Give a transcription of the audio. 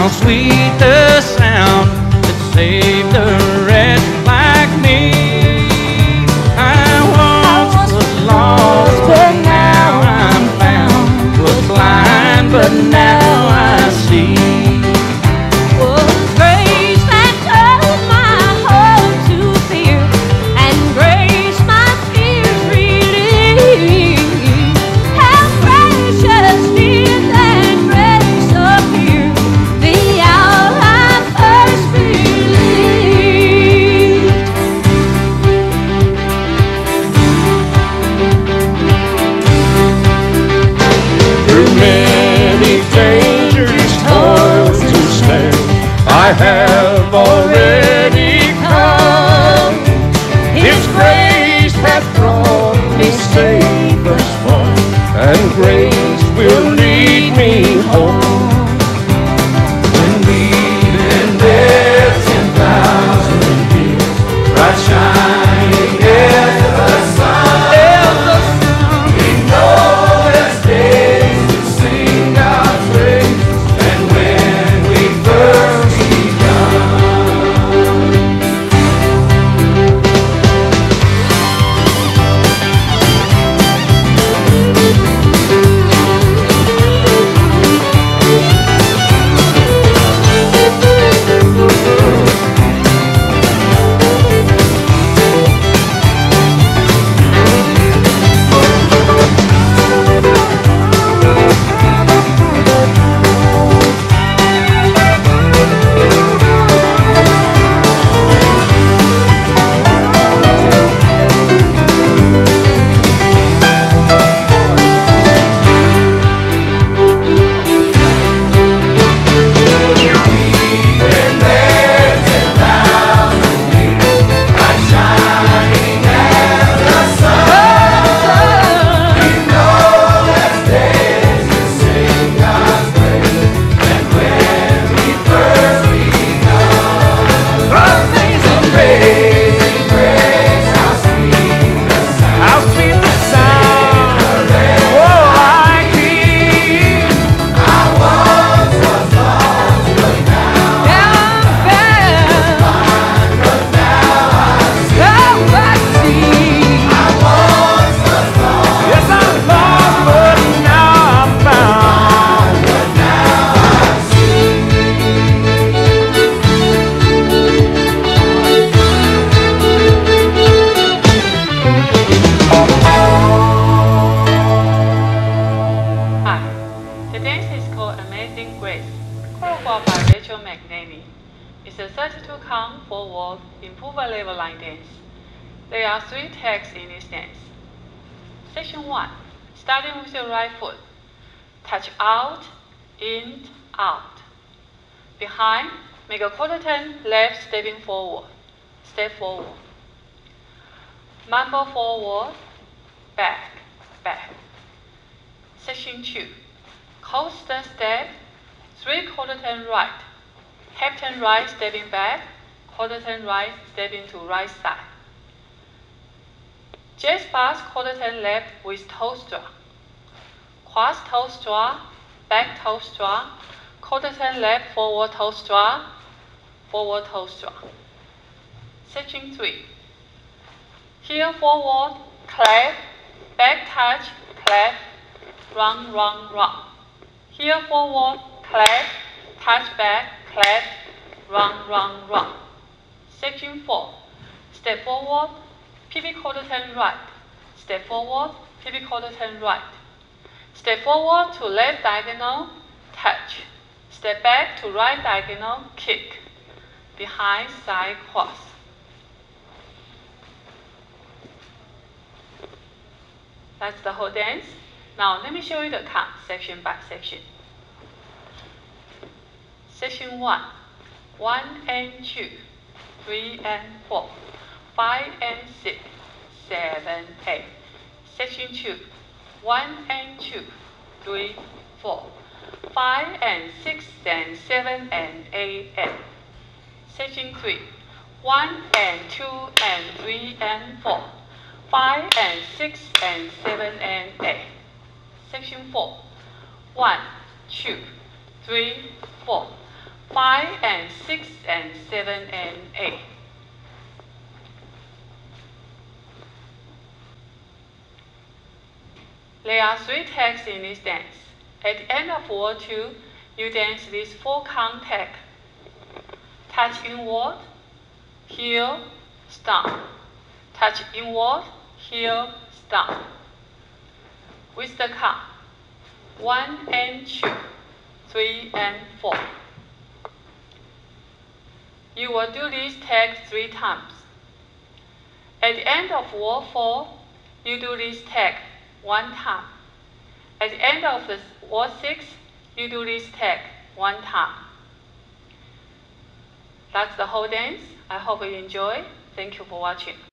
how sweet the sound that saved a wretch like me. I once was lost, but now I'm found. Was blind, but now I see. I have already come. His grace hath brought me safe thus far, and grace will lead me home. When we've been there 10,000 years, bright shining as the sun, we know there's days to sing God's praise, and when we first It's a 32-count forward improver level line dance. There are 3 tags in this dance. Section 1. Starting with your right foot. Touch out, in, out. Behind, make a quarter turn left stepping forward. Step forward. Mambo forward, back, back. Section 2. Coaster step, 3/4 turn right. Half turn right, stepping back, quarter turn right, stepping to right side. Jazz pass, quarter turn left with toe straw. Cross toe straw, back toe straw, quarter turn left, forward toe straw, forward toe straw. Section 3. Heel forward, clap, back touch, clap, run, run, run. Heel forward, clap, touch back, clap, run, run, run. Section 4. Step forward, pivot quarter turn right. Step forward, pivot quarter turn right. Step forward to left diagonal, touch. Step back to right diagonal, kick. Behind side cross. That's the whole dance. Now let me show you the count, section by section. Section 1. 1 and 2, 3 and 4, 5 and 6, 7, 8. Section 2. 1 and 2, 3, 4, 5 and 6 and 7 and 8 and. Section 3. 1 and 2 and 3 and 4, 5 and 6 and 7 and 8. Section 4. 1, 2, 3, 4, 5 and 6 and 7 and 8. There are 3 tags in this dance. At the end of word 2, you dance this 4-count tag. Touch inward, heel, stomp. Touch inward, heel, stomp. With the count 1 and 2, 3 and 4. You will do this tag 3 times. At the end of word 4, you do this tag 1 time. At the end of the word 6, you do this tag 1 time. That's the whole dance. I hope you enjoy. Thank you for watching.